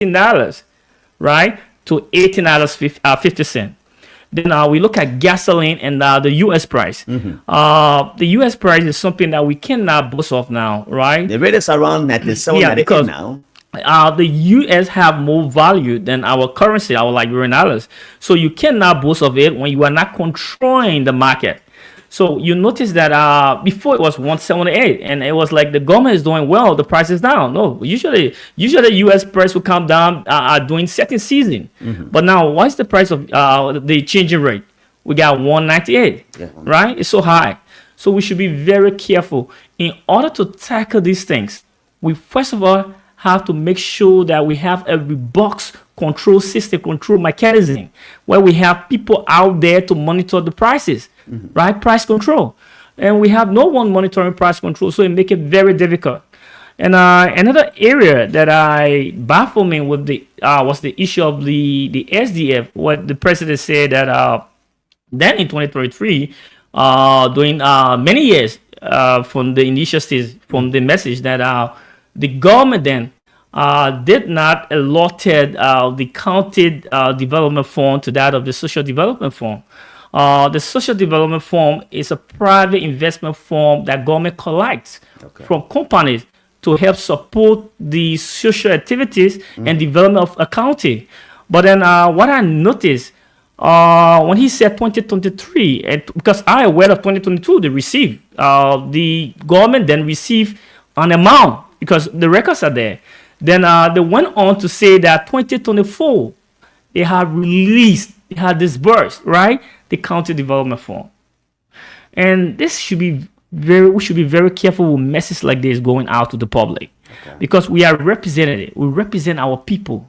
$16, right, to $18.50. Then we look at gasoline and the U.S. price. The U.S. price is something that we cannot boast of now, right? The rate is around 97, 98 now. The U.S. have more value than our currency, our Liberian dollars. So you cannot boast of it when you are not controlling the market. So you notice that before it was 178, and it was like the government is doing well, the price is down. No, usually U.S. price will come down during second season. But now, what's the price of the changing rate? We got 198, right? It's so high. So we should be very careful. In order to tackle these things, we first of all have to make sure that we have a robust control system, control mechanism, where we have people out there to monitor the prices, right? Price control. And we have no one monitoring price control, so it makes it very difficult. And another area that baffled me with was the issue of the SDF, what the president said that then in 2023, during many years from the initial stage, from the message that the government then did not allotted the county development fund to that of the social development fund. The social development fund is a private investment fund that government collects from companies to help support the social activities and development of a county. But then what I noticed when he said 2023, and because I aware of 2022, they received, the government then received an amount because the records are there. Then they went on to say that 2024, they have released, they have disbursed, right, the county development fund. And this should be we should be very careful with messages like this going out to the public, because we are represented. We represent our people.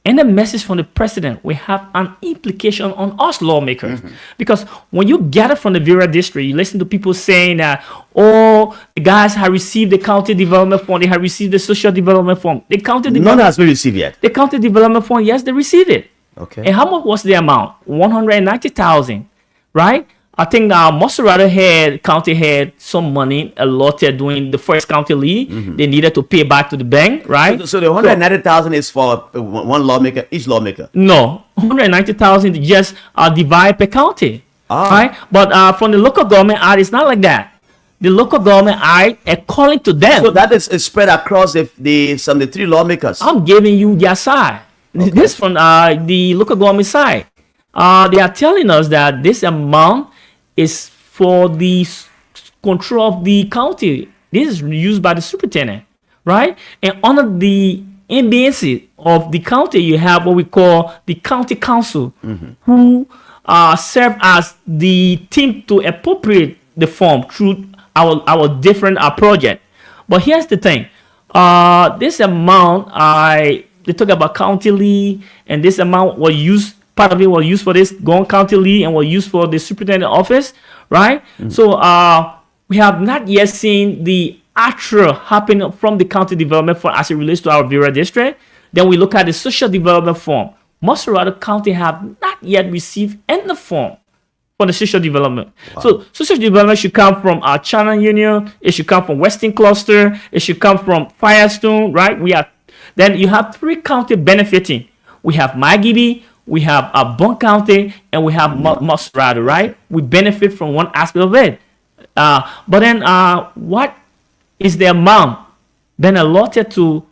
And the message from the president will have an implication on us lawmakers. Because when you gather from the Liberia district, you listen to people saying that, oh, the guys have received the county development fund, they have received the social development fund. The county None has been received yet. The county development fund, yes, they received it. Okay. And how much was the amount? 190,000, right? I think Moserado County had some money allotted during the first county lead. They needed to pay back to the bank, right? So the 190,000 is for one lawmaker, each lawmaker? No, 190,000 just divided per county, right? But from the local government it's not like that. The local government according to them. So that is spread across the 3 lawmakers. I'm giving you their side. This from the local government side. They are telling us that this amount is for the control of the county. This is used by the superintendent, right? And under the ambience of the county, you have what we call the county council, who serve as the team to appropriate the fund through our different project. But here's the thing: this amount, they talk about county lead, and this amount was used. Part of it was used for this Gong County lead and was used for the superintendent office, right? So we have not yet seen the actual happening from the county development fund as it relates to our Liberia district. Then we look at the social development fund. Moserado County have not yet received any fund for the social development. So social development should come from our China Union. It should come from Western Cluster. It should come from Firestone, right? Then you have 3 counties benefiting. We have Magibi, we have Bon County, and we have Moserado, right? We benefit from one aspect of it. But then what is the amount then allotted to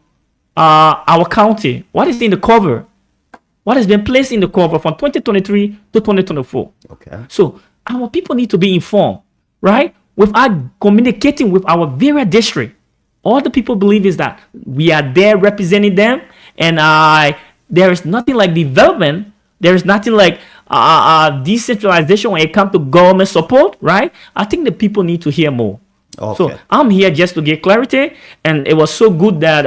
our county? What is in the cover? What has been placed in the cover from 2023 to 2024? Okay. So our people need to be informed, right? Without communicating with our Liberia district, all the people believe is that we are there representing them, and there is nothing like development. There is nothing like decentralization when it comes to government support, right? I think the people need to hear more. Okay. So I'm here just to get clarity, and it was so good that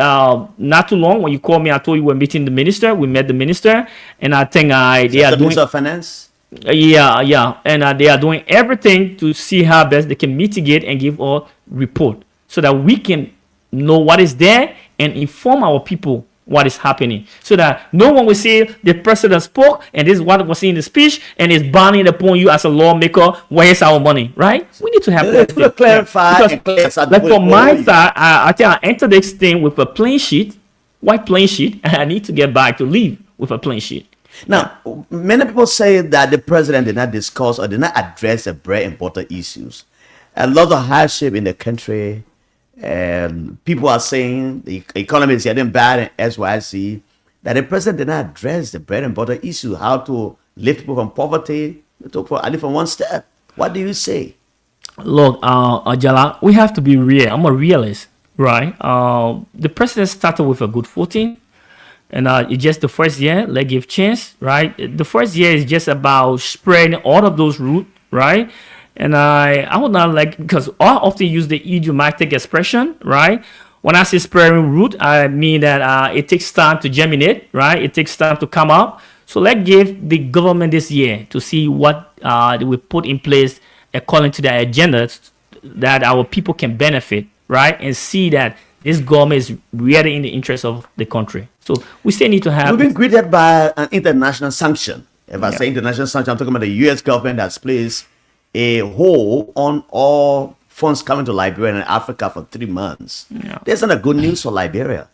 not too long when you called me, I told you we're meeting the minister. We met the minister, and I think they are doing Minister of Finance. Yeah, and they are doing everything to see how best they can mitigate and give a report so that we can know what is there and inform our people what is happening, so that no one will say the president spoke and this is what was in the speech and is banning upon you as a lawmaker. Where's our money, right? We need to have to clarify. Because, like from my side, I think I entered this thing with a plain sheet, white plain sheet, and I need to get back to live with a plain sheet. Now, many people say that the president did not discuss or did not address the bread and butter issues. A lot of hardship in the country, and people are saying the economy is getting bad in SYC, that the president did not address the bread and butter issue, how to lift people from poverty, at least from one step. What do you say? Look, Ajala, we have to be real. I'm a realist, right? The president started with a good footing. And it's just the first year, let's give chance, right? The first year is just about spreading all of those roots, right? And I would not like, because I often use the idiomatic expression, right? When I say spreading root, I mean that it takes time to germinate, right? It takes time to come up. So let's give the government this year to see what we put in place according to the agenda that our people can benefit, right? And see that this government is really in the interest of the country. So we still need to have... We've been greeted by an international sanction. If I say international sanction, I'm talking about the U.S. government that's placed a hold on all funds coming to Liberia and Africa for 3 months. Yeah. That's not a good news for Liberia,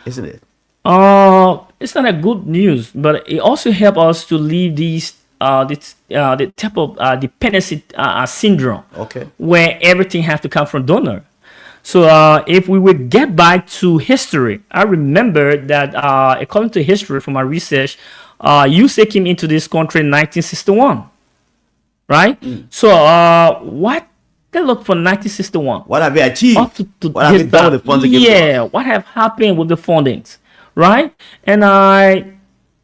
isn't it? It's not a good news, but it also helps us to leave the type of dependency syndrome, where everything has to come from donor. So if we would get back to history, I remember that according to history from my research, USA came into this country in 1961, right? So what they look for 1961? What have you achieved? What have you done with the funds? Yeah, what have happened with the fundings, right? And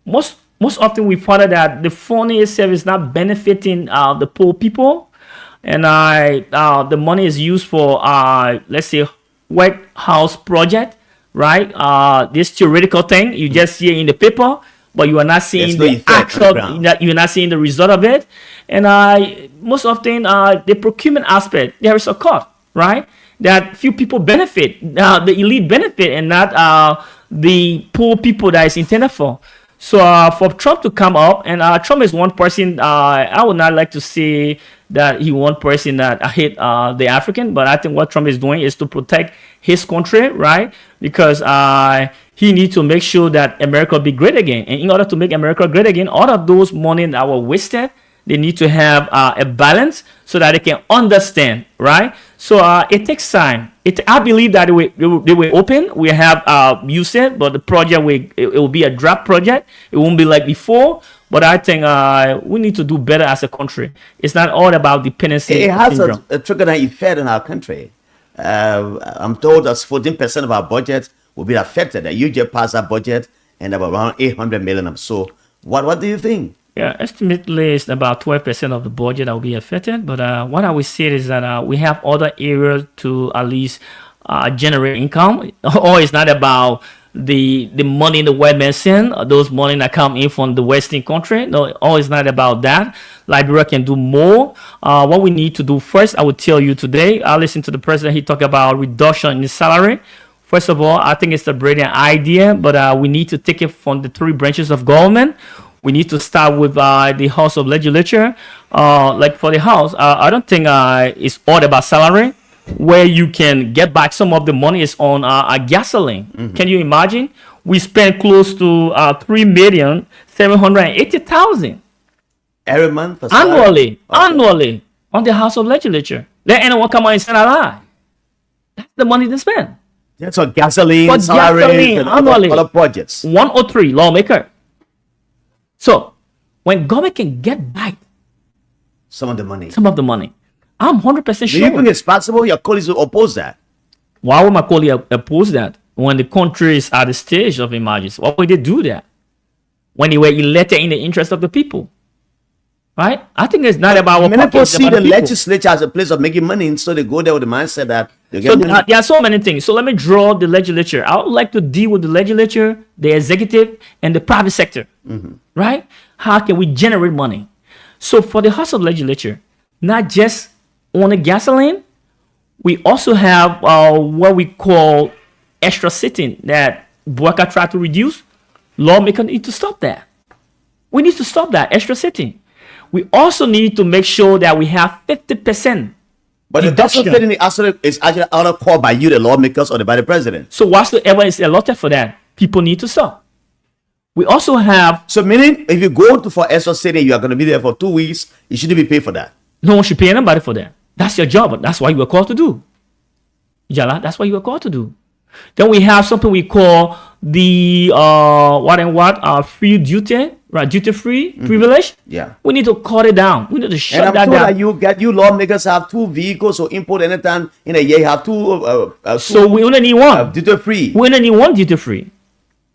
most often we find that the funding itself is not benefiting the poor people. And the money is used for, let's say, White House project, right? This theoretical thing you just see in the paper, but you are not seeing the actual, you're not seeing the result of it. And most often, the procurement aspect, there is a cost, right? That few people benefit, the elite benefit, and not the poor people that is intended for. So for Trump to come up, and Trump is one person, I would not like to say that he one person that hate the African, but I think what Trump is doing is to protect his country, right? Because he needs to make sure that America be great again. And in order to make America great again, all of those money that were wasted, they need to have a balance so that they can understand, right? So it takes time. I believe that they will open. We have you said, but the project it will be a draft project. It won't be like before. But I think we need to do better as a country. It's not all about dependency. It has a trickle-down effect in our country. I'm told that 14% of our budget will be affected. You just passed that budget and about around 800 million or so. What do you think? Yeah, estimately it's about 12% of the budget that will be affected. But what I would say is that we have other areas to at least generate income. Or it's not about the money the white man send, those money that come in from the Western country. No, all is not about that. Liberia can do more. What we need to do first, I would tell you today, I listened to the president, he talked about reduction in the salary. First of all, I think it's a brilliant idea, but we need to take it from the 3 branches of government. We need to start with the House of Legislature. Like for the House, I don't think it's all about salary. Where you can get back some of the money is on gasoline. Mm-hmm. Can you imagine? We spend close to 3,780,000 every month for annually on the House of Legislature. Let anyone come out and say a lie. That's the money they spend. That's for gasoline, salaries, and other projects. 103 lawmaker. So when government can get back some of the money, I'm 100% sure. Do you think it's possible your colleagues will oppose that? Why would my colleagues oppose that when the country is at the stage of emergency? Why would they do that when they were elected in the interest of the people? Right? I think it's not about what people see the legislature as a place of making money, and so they go there with the mindset that they get money. There are so many things. So let me draw the legislature. I would like to deal with the legislature, the executive, and the private sector. Mm-hmm. Right? How can we generate money? So for the House of Legislature, not just on the gasoline, we also have what we call extra sitting that Boaka tried to reduce. Lawmakers need to stop that. We need to stop that extra sitting. We also need to make sure that we have 50%. But the extra sitting is actually out of call by you, the lawmakers, or by the president. So whatsoever is allotted for that, People need to stop. We also have, So meaning, if you go to for extra setting, you are going to be there for 2 weeks. You shouldn't be paid for that. no one should pay anybody for that. That's your job. That's what you were called to do. Jala, that's what you were called to do. Then we have something we call the free duty, right? Duty free privilege. Yeah. We need to cut it down. We need to shut And I'm that told down. that you lawmakers have 2 vehicles, so import anytime in a year. You have two So we only need one. duty free. We only need one duty free.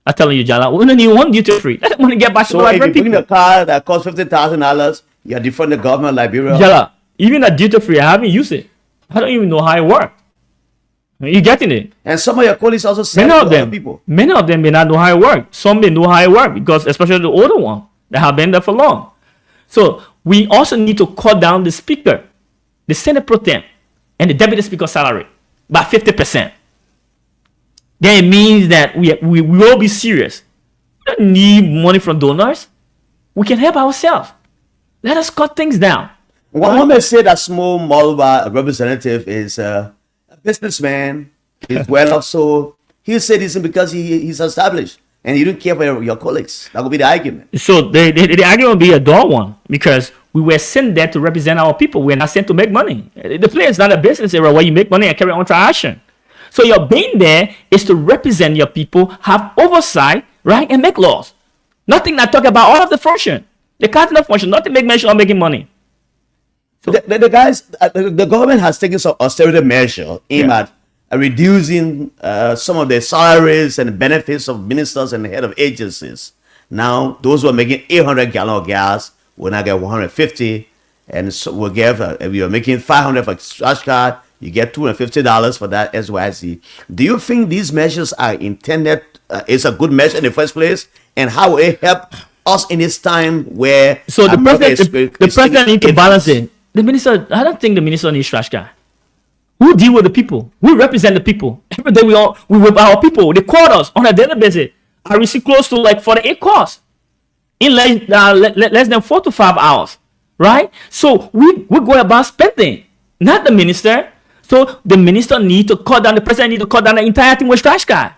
I'm telling you, Jala, we only need one duty free. Let the money get back to So the if you right bring people. a car that costs $50,000, you are defrauding the government of Liberia. Jala, even a duty free, I haven't used it. I don't even know how it works. You getting it? And some of your colleagues also sell Many to of other them, people. many of them may not know how it works. Some may know how it works because, especially the older one that have been there for long. So we also need to cut down the speaker, the Senate pro tem, and the deputy speaker salary by 50%. Then it means that we will be serious. We don't need money from donors. We can help ourselves. Let us cut things down. One may say that small Malva representative is a businessman. He's well off, so he'll say this because he's established and you don't care for your colleagues. That would be the argument. So the argument will be a dull one because we were sent there to represent our people. We're not sent to make money. The place is not a business area where you make money and carry on to action. So your being there is to represent your people, have oversight, right, and make laws. Nothing that talk about all of the function. The cardinal function, nothing make mention of making money. So the government has taken some austerity measure aimed at reducing some of the salaries and benefits of ministers and head of agencies. Now, those who are making 800 gallon of gas will now get 150, and so we'll give, if you're making 500 for trash card, you get $250 for that SYC. Do you think these measures are intended, is a good measure in the first place? And how will it help us in this time where... So the president need to balance it. The minister, I don't think the minister needs trash guy. We deal with the people. We represent the people. Every day we with our people. They call us on a daily basis. I receive close to like 48 calls in less than 4 to 5 hours, right? So we go about spending, not the minister. So the minister need to cut down. The president need to cut down the entire thing with trash guy.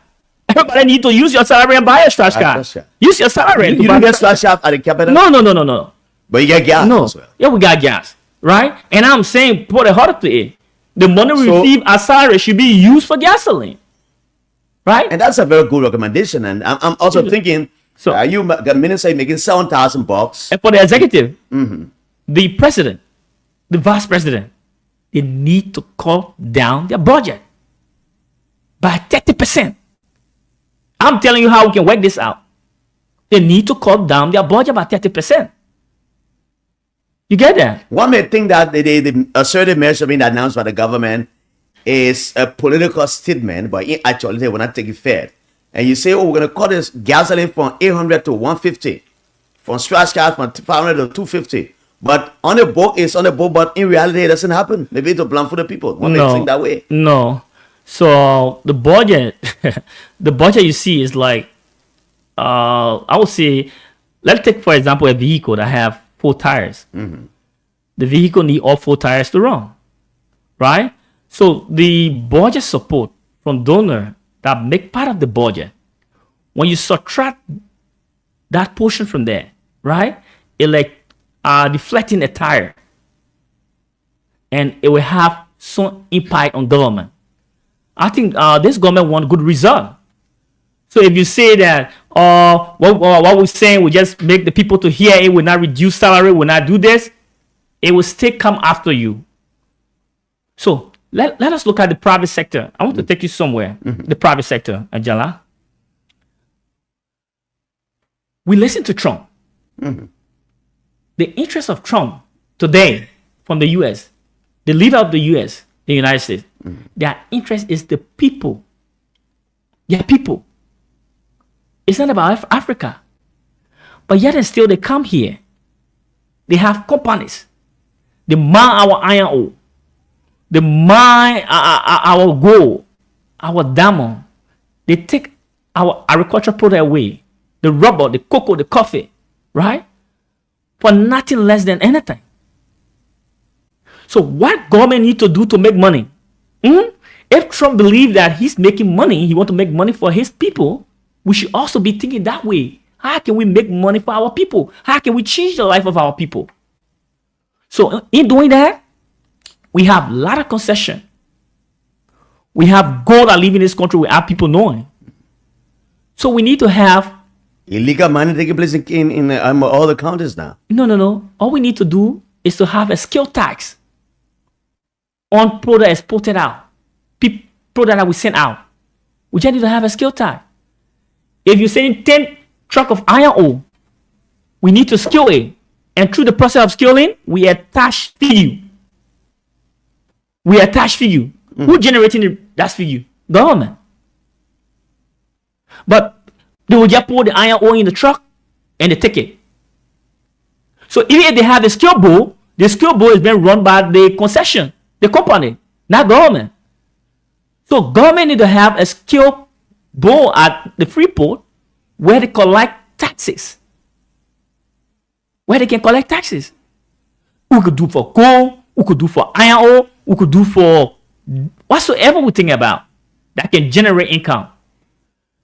Everybody need to use your salary and buy a trash guy. Use your salary. You don't get trash out at the capital? No. But you get gas No. as well. Yeah, we got gas, right? And I'm saying, put a heart to it. The money we receive as salary should be used for gasoline, right? And that's a very good recommendation. And I'm also thinking, So- you the minister making $7,000. And for the executive, the president, the vice president, they need to cut down their budget by 30%. I'm telling you how we can work this out. They need to cut down their budget by 30%. You get that? One may think that the assertive measure being announced by the government is a political statement, but in actuality, they will not take effect. And you say, oh, we're going to cut this gasoline from 800 to 150, from scratch card from 500 to 250. But on the book, it's on the book, but in reality, it doesn't happen. Maybe it's a plan for the people. One may think that way. No. So the budget, the budget you see is like, I would say, let's take for example a vehicle that have 4 tires. The vehicle need all 4 tires to run, right? So the budget support from donor that make part of the budget, when you subtract that portion from there, right? It like deflecting a tire, and it will have some impact on government. I think this government want good result. So if you say that what we're saying, we just make the people to hear it, will not reduce salary, will not do this, it will still come after you. So let us look at the private sector. I want to take you somewhere. The private sector, Angela. We listen to Trump. The interest of Trump today from the U.S., the leader of the U.S., the United States, their interest is the people. Their people. It's not about Africa. But yet and still they come here. They have companies. They mine our iron ore. They mine our gold, our diamond. They take our agricultural product away. The rubber, the cocoa, the coffee, right? For nothing less than anything. So what government need to do to make money? If Trump believes that he's making money, he want to make money for his people, we should also be thinking that way. How can we make money for our people? How can we change the life of our people? So in doing that, we have a lot of concession. We have gold that live in this country without people knowing. So we need to have illegal money taking place in all the counties now. No. All we need to do is to have a skill tax on product exported out. Product that we send out. We just need to have a skill tax. If you're sending 10 truck of iron ore, we need to skill it. And through the process of skilling, we attach fee. Who generating that fee? Government. But they will just pour the iron ore in the truck and they take it. So even if they have the skill bowl is being run by the concession, the company, not government. So government need to have a skill bowl at the free port where they collect taxes. Where they can collect taxes. We could do for coal, we could do for iron ore, we could do for whatsoever we think about that can generate income.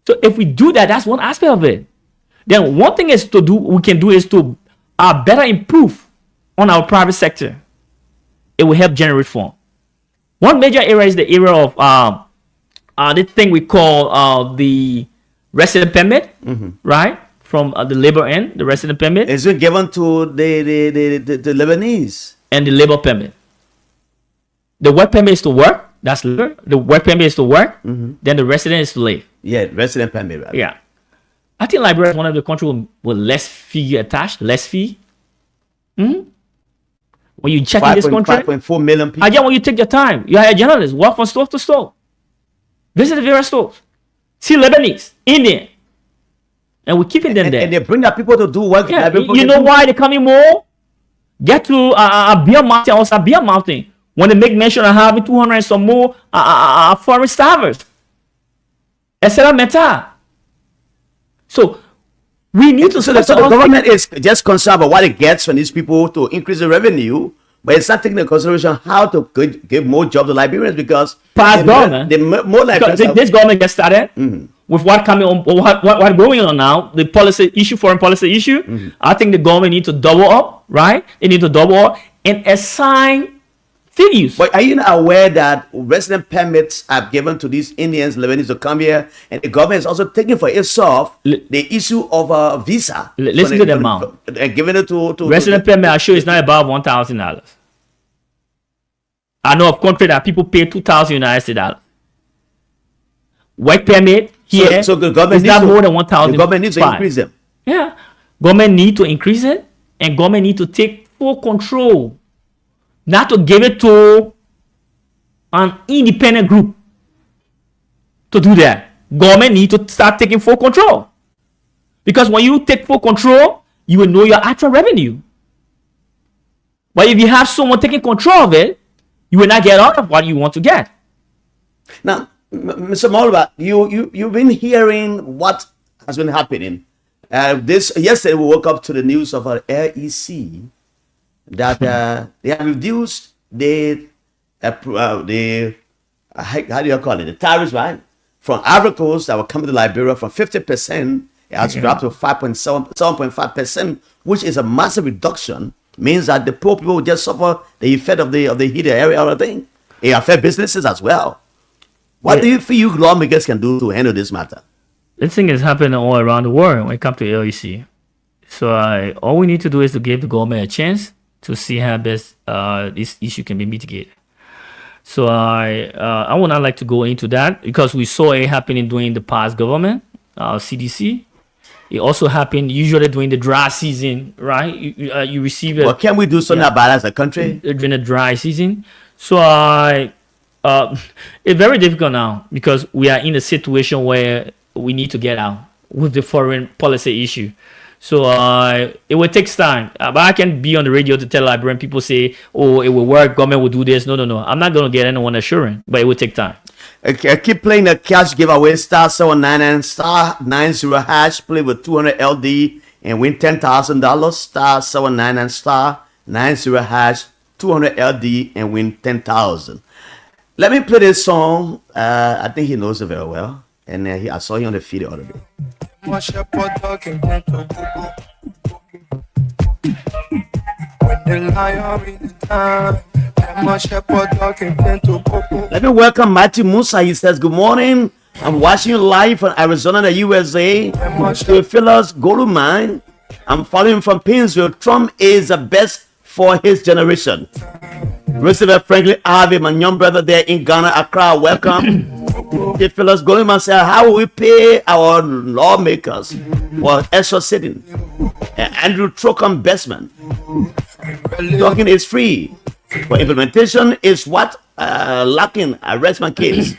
So if we do that, that's one aspect of it. Then one thing we can do is to better improve on our private sector. It will help generate fund. One major area is the area of the thing we call the resident permit, right? From the labor end, the resident permit. It's been given to the Lebanese. And the labor permit. The work permit is to work. That's labor. The work permit is to work. Then the resident is to live. Yeah, resident permit. Right? Yeah. I think Liberia is one of the countries with less fee attached, less fee. When you check in this country, 5.4 million people. Again, when you take your time, you are a journalist, walk from store to store, visit the various stores, see Lebanese, Indian, and we're keeping them there. And they bring their people to do work. Yeah, you know why they're coming more? Get to a beer mountain, also a beer mountain, when they make mention of having 200 and some more foreign staffers, etc. So we need to. So the government is just concerned about what it gets from these people to increase the revenue, but it's not taking into consideration how to give more jobs to Liberians because more Liberians. This government gets started with what coming on, what going on now, the policy issue, foreign policy issue. I think the government need to double up, right? They need to double up and assign figures. But are you not aware that resident permits are given to these Indians, Lebanese to come here, and the government is also taking for itself the issue of a visa? Listen to the amount. And giving it to resident permit, I'm sure it's not about $1,000. I know of country that people pay $2,000 United States dollars. Work permit here so the government is not more than $1,000. The government needs to increase them. Yeah, government need to increase it, and government need to take full control. Not to give it to an independent group to do that. Government need to start taking full control. Because when you take full control, you will know your actual revenue. But if you have someone taking control of it, you will not get out of what you want to get. Now, Mr. Molba, you've been hearing what has been happening. Yesterday we woke up to the news of our LEC that they have reduced the how do you call it, the tariffs, right, from articles that were coming to Liberia from 50%, it has dropped to 7.5%, which is a massive reduction. Means that the poor people will just suffer the effect of the heated area or thing. It affects businesses as well. What do you feel lawmakers can do to handle this matter? This thing is happening all around the world when it comes to LEC. So all we need to do is to give the government a chance to see how best this issue can be mitigated. So I would not like to go into that because we saw it happening during the past government, CDC. It also happened usually during the dry season, right? You receive it. Well, can we do something about it as a country? During the dry season. So it's very difficult now because we are in a situation where we need to get out with the foreign policy issue. So it will take time. But I can be on the radio to tell Liberian people say, oh, it will work, government will do this. No. I'm not going to get anyone assurance, but it will take time. Okay, keep playing the cash giveaway, *799 and *90 hash. Play with 200 LD and win $10,000. *799 and *90 hash, 200 LD and win 10,000. Let me play this song. I think he knows it very well. And I saw him on the feed the other day. Much shepherd talking to when the lion is time. Much shepherd talking to Let me welcome Matthew Musa. He says, good morning. I'm watching you live from Arizona, the USA. Theophilus Goldman. I'm following from Painesville. Trump is the best for his generation. Receiver Franklin Harvey, my young brother there in Ghana, Accra, welcome. Theophilus Goldman said, how will we pay our lawmakers for extra sitting? Andrew Trocom Bestman. Talking is free. But implementation is what lacking arrest my kids.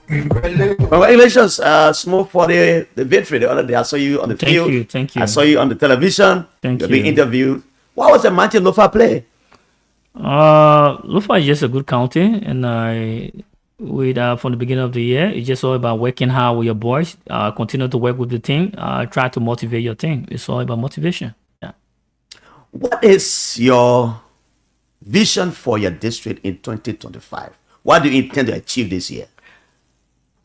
Congratulations, Smoke, for the victory the other day. I saw you on the field. Thank you. I saw you on the television. Thank You're you. being interviewed. What was the Martin Lofa play? Lufa is just a good county, and from the beginning of the year, it's just all about working hard with your boys. Continue to work with the team. Try to motivate your team. It's all about motivation. Yeah. What is your vision for your district in 2025? What do you intend to achieve this year?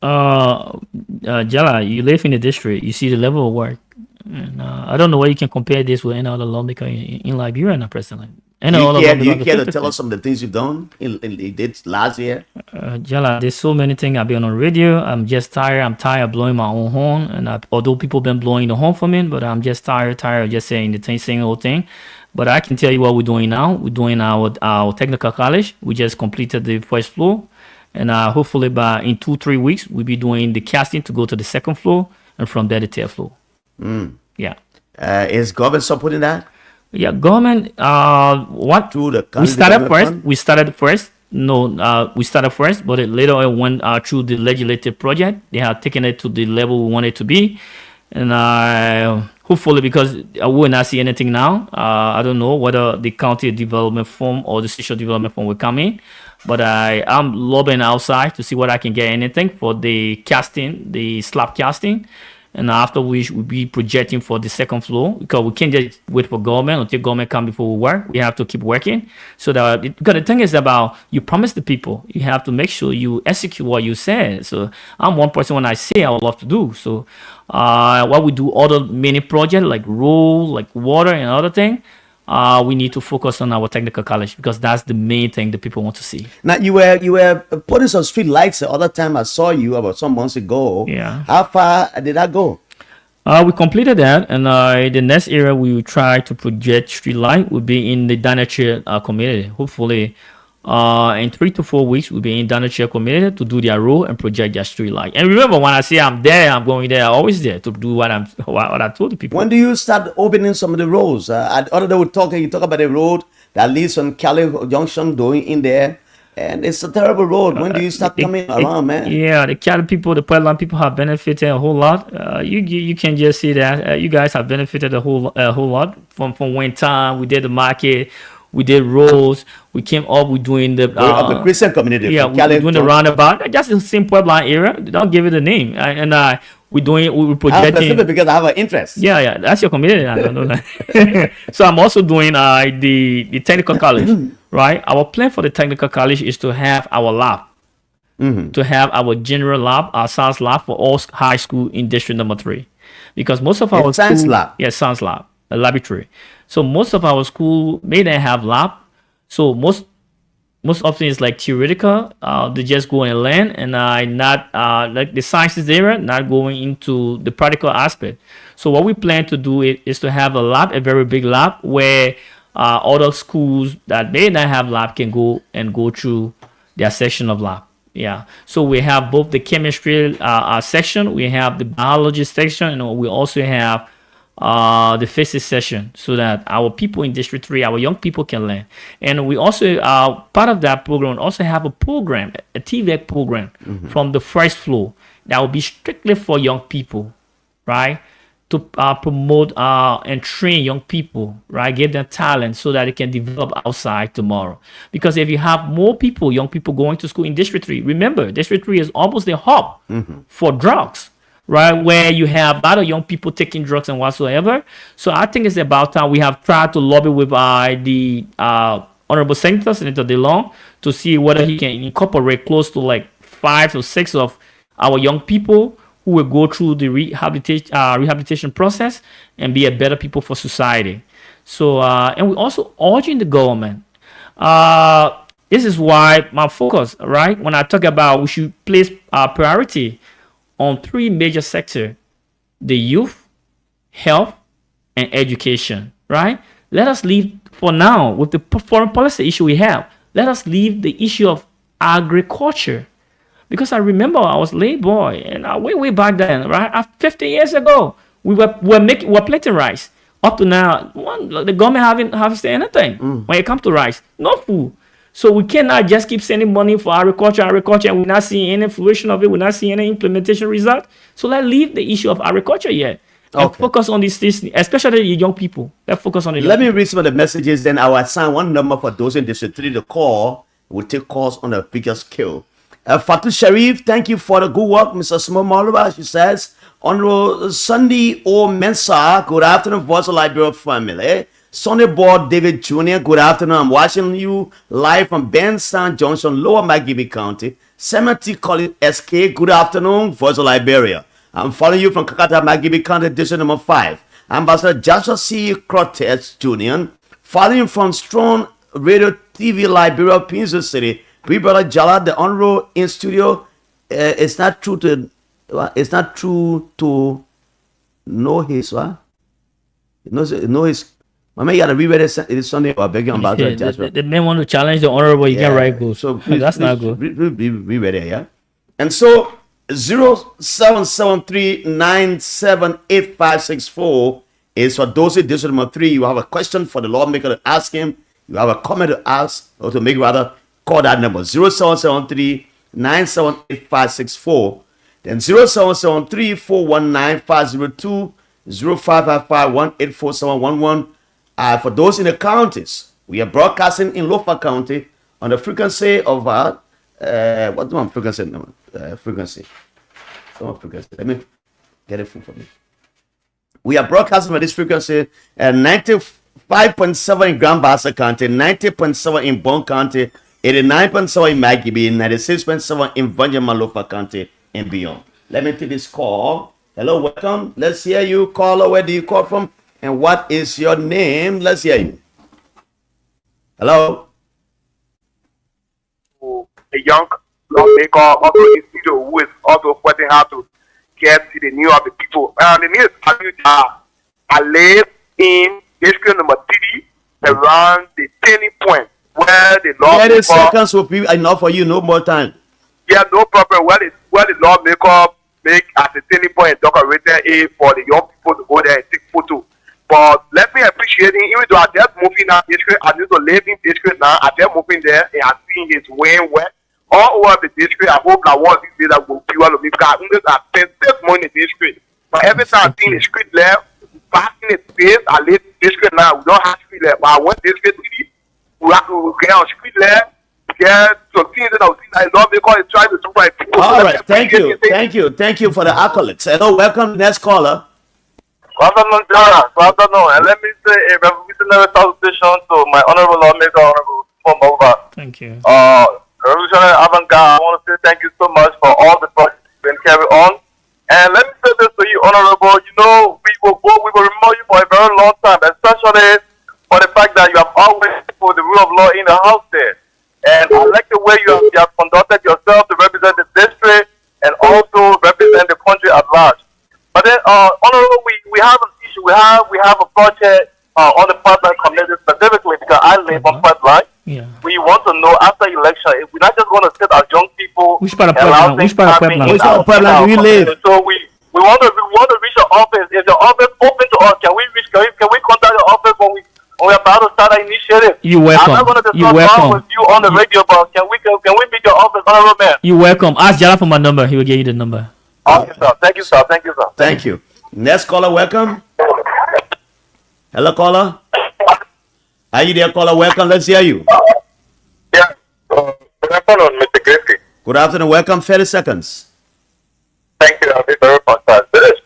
Jala, you live in the district. You see the level of work, and I don't know why you can compare this with any other lawmaker in Liberia now, presently. Do you care to tell us some of the things you've done in this last year? Jala, there's so many things. I've been on radio. I'm just tired. I'm tired of blowing my own horn. And although people been blowing the horn for me, but I'm just tired of just saying the same old thing. But I can tell you what we're doing now. We're doing our technical college. We just completed the first floor. And hopefully in 2-3 weeks, we'll be doing the casting to go to the second floor. And from there, the third floor. Yeah. Is government supporting that? Yeah, government. What Through the we started first. fund? We started first. No, we started first, but later it went through the legislative project. They have taken it to the level we want it to be, and hopefully, because I will not see anything now. I don't know whether the county development fund or the social development fund will come in, but I'm lobbying outside to see what I can get anything for the casting, the slab casting. And after which we'll be projecting for the second floor, because we can't just wait for government until government come before we work. We have to keep working. So that because the thing is about you promise the people, you have to make sure you execute what you say. So I'm one person when I say I would love to do. So what we do other many projects like road, like water and other thing. We need to focus on our technical college because that's the main thing that people want to see. Now you were putting some street lights the other time I saw you about some months ago. Yeah. How far did that go? We completed that, and the next area we will try to project street light will be in the Danachair community. Hopefully, in 3 to 4 weeks, we'll be in Danachair community to do their role and project their street light. And remember, when I say I'm there, I'm going there. I'm always there to do what I told the people. When do you start opening some of the roads? Other day you talk about the road that leads from Cali Junction going in there, and it's a terrible road. When do you start coming around, man? Yeah, the Cali people, the Pueblo people have benefited a whole lot. You can just see that you guys have benefited a whole lot from one time we did the market. We did roads. We came up. We're doing the of the Christian community. Yeah, we're doing the roundabout. Just the same Pueblo area. Don't give it a name. We're projecting. Because I have an interest. Yeah, that's your community. I don't know that. So I'm also doing the technical college, right? Our plan for the technical college is to have our lab, to have our general lab, our science lab for all high school in district number 3, because most of our science lab. Yeah, science lab, a laboratory. So most of our school may not have lab. So most often it's like theoretical. They just go and learn, and not like the sciences area, not going into the practical aspect. So what we plan to do is to have a lab, a very big lab, where other schools that may not have lab can go through their section of lab. Yeah. So we have both the chemistry section, we have the biology section, and we also have the physics session, so that our people in District 3, our young people can learn. And we also, part of that program, also have a program, a TVEC program from the first floor that will be strictly for young people, right? To promote and train young people, right? Give them talent so that they can develop outside tomorrow. Because if you have more people, young people going to school in District 3, remember, District 3 is almost the hub for drugs. Right, where you have a lot of young people taking drugs and whatsoever. So I think it's about time we have tried to lobby with the Honorable Senator DeLong, to see whether he can incorporate close to like 5 or 6 of our young people who will go through the rehabilitation process and be a better people for society. So, and we also urging the government. This is why my focus, right? When I talk about we should place priority on three major sectors: the youth, health, and education, right? Let us leave for now with the foreign policy issue we have. Let us leave the issue of agriculture. Because I remember I was lay boy, and way back then, right? 50 years ago, we were planting rice. Up to now, the government haven't harvested anything when it comes to rice. No food. So we cannot just keep sending money for agriculture, and we're not seeing any fruition of it. We're not seeing any implementation result. So let's leave the issue of agriculture yet. And focus on these things, especially the young people. Let's focus on the young Let me read some of the messages, then I will assign one number for those in District 3 to call. We'll take calls on a bigger scale. Fatu Sharif, thank you for the good work. Mr. Small Maluba, she says, Honorable Sunday O. Mensah, good afternoon, Voice of Liberia family. Sunday Board David Jr., good afternoon. I'm watching you live from Benstown Junction, Lower Magibie County. Cemetery College SK, good afternoon, Voice of Liberia. I'm following you from Kakata Magibie County, District number 5. Ambassador Joshua C. Cortez Jr., following from Strong Radio TV Liberia, Pieces City. We brother Jala, the Honorable in studio. It's not true to know his what? Know his. Mama, you gotta reread it Sunday. I beg you, Ambassador Joshua. The men want to challenge the honorable. You can write good. So please, that's not good. Reread it, yeah. And so 0773978564 is for those in district number 3. You have a question for the lawmaker to ask him. You have a comment to ask or to make, rather. Call that number 0773-978-564, then 0773-419-502, 0555-184-711. For those in the counties, we are broadcasting in Lofa County on the frequency of what do I frequency number? Frequency. Let me get it full for me. We are broadcasting for this frequency at 95.7 in Grand Bassa County, 90.7 in Bon County, 89.7 in Magibie, 96.7 in Vanjamalofa County and beyond. Let me take this call. Hello, welcome. Let's hear you. Caller, where do you call from? And what is your name? Let's hear you. Hello. A young lawmaker also in studio who is also fighting how to get to the news of the people. And the news I live in district number 3 around the turning point where the lawmaker. 30 seconds will be enough for you, no more time. Yeah, no problem. Where the lawmaker make as a turning point decorated a for the young people to go there and take photo. But let me appreciate him, even though I just moving now district, I used to live in district now, I just moving there and I see his wing wet. All over the district, I hope that one of these days I will be one of me because I spend this money in the district. But every time I see the street left, passing the space, I live in district now, we don't have street left. But I went district 3, we have to get on street left, get some things that I was seeing, I love because it's trying to do right people. All right, thank you for the accolades. Hello, welcome to the next caller. Good afternoon, John. Good afternoon. And let me say a revolutionary salutation to my honorable lawmaker, honorable Over. Thank you. Revolutionary avant-garde, I want to say thank you so much for all the projects you've been carried on. And let me say this to you, honorable. You know, we will remember you for a very long time, especially for the fact that you have always put the rule of law in the house there. And I like the way you have conducted yourself to represent the district and also represent the country at large. But then, honorable, we have an issue. We have a project on the pipeline community specifically because I live on pipeline. Yeah. We want to know after election if we're not just going to sit as young people. Which part of pipeline? Which part of pipeline? Which part of pipeline do you live? So we want to reach your office. Is your office open to us? Can we contact your office when we're about to start an initiative? You're welcome. I'm not going to discuss with you on the radio, but can we meet your office, honorable man? You're welcome. Ask Jala for my number. He will give you the number. Okay, sir. Thank you, sir. Thank you, sir. Thank you. Next caller, welcome. Hello, caller. Are you there, caller? Welcome. Let's hear you. Yeah. Good afternoon, Mr. Griffey. Good afternoon. Welcome. 30 seconds. Thank you. I'll be very fantastic. This is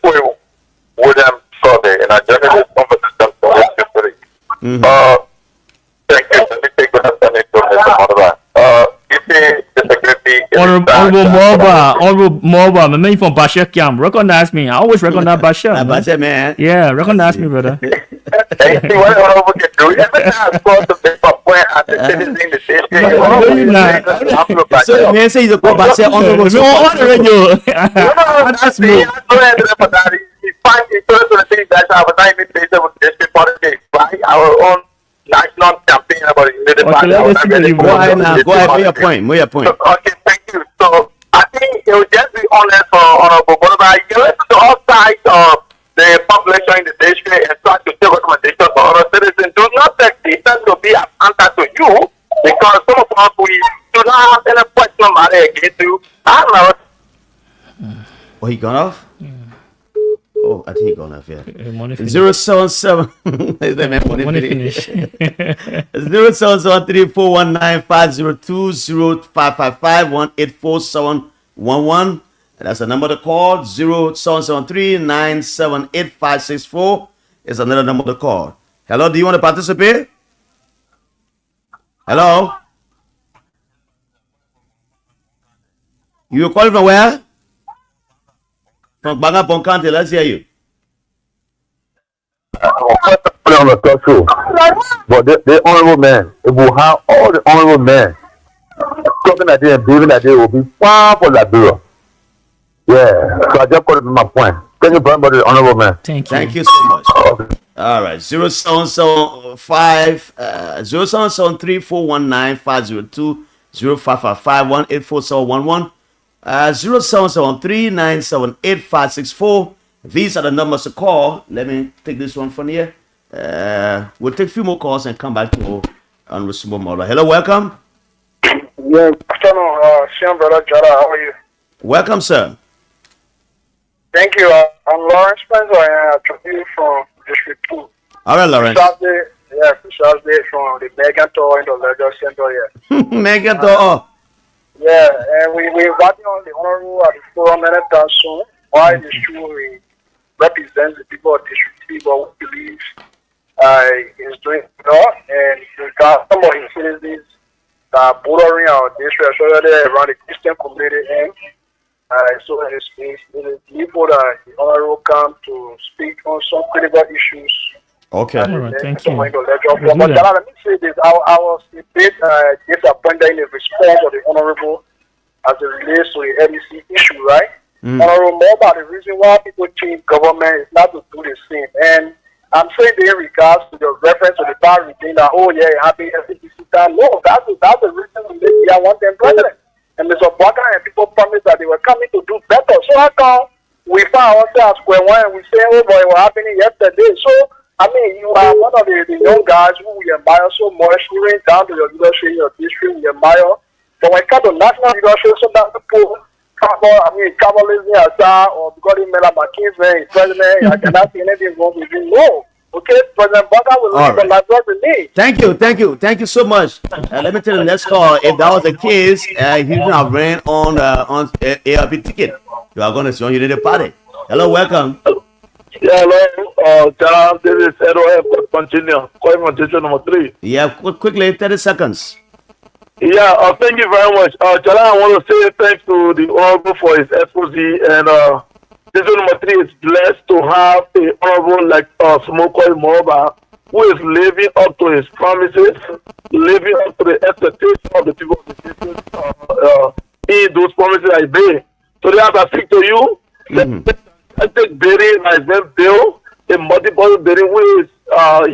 William Survey, and I journalist conversation for this history. Thank you. Let me take good afternoon to Mr. Monovan. You see, Mr. Griffey, Honorable Morba, my man from Bashir Camp. Recognize me. I always recognize Bashir. Bashir, man. Yeah, recognize me, brother. Hey, see what Honorable can do. Every time I score some big point, I just say this thing the same thing. No, you're not. So, man, say you go Bashir Honorable. On the radio. That's me. I know that for that. He finds the first of the thing that I was not even based on the district politics, right? Our own national campaign about the United Party. Go ahead now. Go ahead. Make your point. Okay, thank you. So I think it would just be honest for Honorable Bonaba. You listen to all sides of the population in the district and try to take recommendations for other citizens. Do not take data to be an answer to you because some of us we do not have any question matter against you. I don't know. Oh, he gone off? Oh, I think he gone off, yeah. Money finish. 077. Is that man money Money finish? finish. 0773419502555 and that's the number to call. 0773-978-564 is another number to call. Hello, do you want to participate? Hello? You calling from where? From Bangapong County, let's hear you. On the talk show, but the honorable man, it will have all the honorable men talking that day and believing that they will be far for Liberia. Yeah, so I just got to my point. Thank you very much, the honorable man. Thank you. Thank you so much. All right, 0775 0773-419-502 0555-184-711 0773-978-564. These are the numbers to call. Let me take this one from here. We'll take a few more calls and come back to Honorable Mola. Hello, welcome. Yeah, afternoon, Sean Brother Jara, how are you? Welcome, sir. Thank you. I'm Lawrence Spencer. I come you from District 2. All right, Lawrence. Fisher's Day from the Megan Tour in the Leisure Center here. Megan Tour. Yeah, and we're working on the honorable at the forum anytime soon. Why it is true we represent the people of District 3, but we believe is doing well, and we got some of his citizens bordering our district, especially around the Christian community end. So it's people that the honorable come to speak on some critical issues. Okay. All right, thank you. But let me say this. I was a bit disappointed in the response of the honorable as it relates to the LEC issue, right? Honorable, more about the reason why people change government is not to do the same. And I'm saying in regards to the reference to the bar regime that, oh yeah, happy FCC time. No, that's the reason we make I want them president. And Mr. Baka and people promised that they were coming to do better. So how come we found ourselves square one and we say, oh boy, it was happening yesterday. So I mean, you are one of the young guys who we admire so much. You went down to your leadership in your district, we admire. But when it comes to national leadership, so that people Kabbalism aside, or because he made a McKinsey president, I cannot see anything wrong with him. No. Okay, President Baka will leave the Liberia-VOL. Thank you so much. Let me tell you the next call. If that was the case, he would have ran on ARP ticket. You are going to join United Party. Hello, welcome. Yeah, hello. This is Edo. Continue. Calling from district number 3. Yeah, quickly, 30 seconds. Yeah, thank you very much. Chala, I want to say thanks to the honorable for his expose, and district number 3 is blessed to have a honorable like Smokoi Moroba, who is living up to his promises, living up to the expectations of the people of the district, in those promises I made. So as I speak to you, I take Berry, my name Bill, a multiple Berry, who is,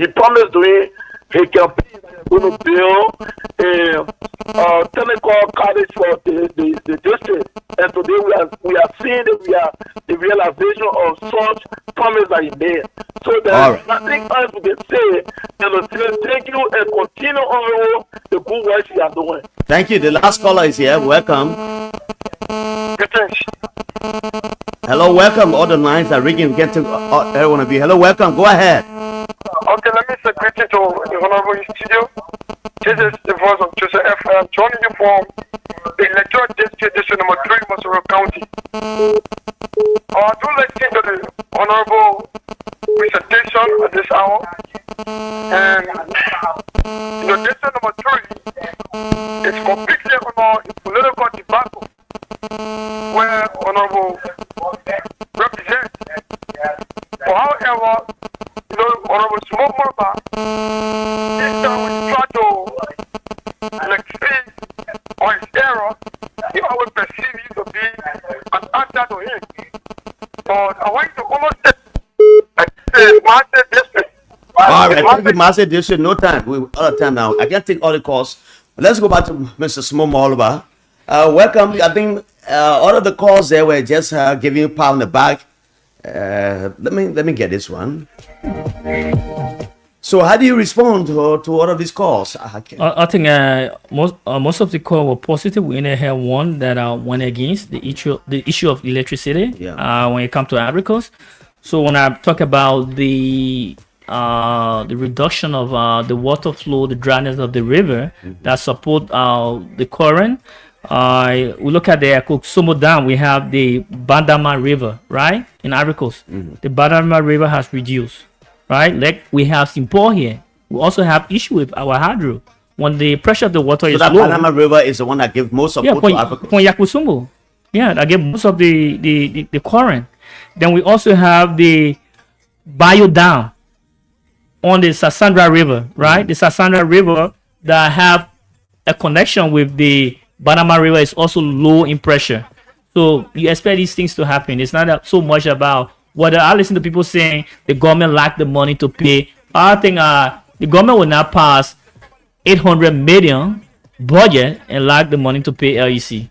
he promised doing a campaign that is going to build a technical college for the district. And today we are seeing the realization of such promise that he made. So there's nothing else we can say than to say thank you and continue on the good work you are doing. Thank you. The last caller is here. Welcome. Hello, welcome. All the lines are ringing. Get to everyone of you. Hello, welcome. Go ahead. Okay, let me say greeting to the honorable studio. This is the voice of Joseph F. I'm joining you from the electoral district number 3, Masoro County. I do listen to the honorable presentation at this hour. And district number 3 is completely on a political debacle. Honorable Small Murba, this time we try to like say on his error, if I would perceive you to be an answer to him. But I want to almost say, Master District. All right, thank you, Master District. No time. We out of time now. I can't take all the calls. Let's go back to Mr. Small Maholuba. Welcome. I think all of the calls there were just giving you a pat on the back. Let me get this one. So, how do you respond to all of these calls? I think most of the calls were positive. We only had one that went against the issue of electricity. Yeah. When it comes to agriculture. So when I talk about the reduction of the water flow, the dryness of the river that support the current. We look at the Sumo Dam. We have the Bandama River, right, in Ivory Coast. The Bandama River has reduced, right? Like we have Simpo here. We also have issue with our hydro when the pressure of the water is that low. Bandama River is the one that gives most support to Africa. Yakusumo. Yeah, that gives most of the current. Then we also have the Bayo Dam on the Sassandra River, right? The Sassandra River that have a connection with the Banama River is also low in pressure. So you expect these things to happen. It's not so much about whether I listen to people saying the government lack the money to pay. I think the government will not pass 800 million budget and lack the money to pay LEC.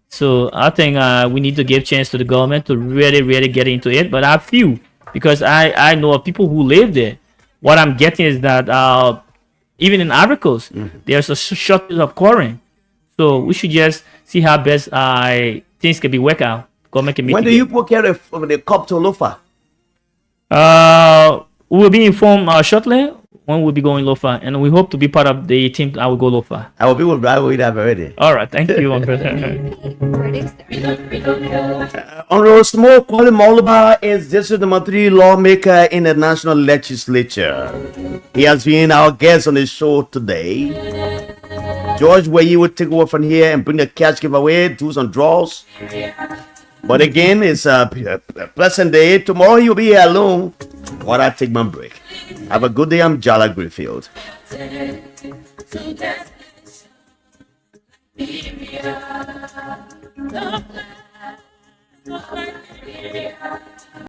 So I think we need to give chance to the government to really get into it. But I feel, because I know of people who live there, what I'm getting is that even in Ivory Coast, there's a shortage of corn. So we should just see how best things can be worked out. Government can When do you procure the cup to Lofa? We will be informed shortly when we'll be going Lofa, and we hope to be part of the team that will go Lofa. I will be with Bravo with that already. All right, thank you. Honorable Small Kwame Maholuba is District Number 3 lawmaker in the National Legislature. He has been our guest on the show today. George, where you would take over from here and bring the cash giveaway, do some draws. But again, it's a pleasant day. Tomorrow you'll be here alone while I take my break. Have a good day. I'm Jala Greenfield.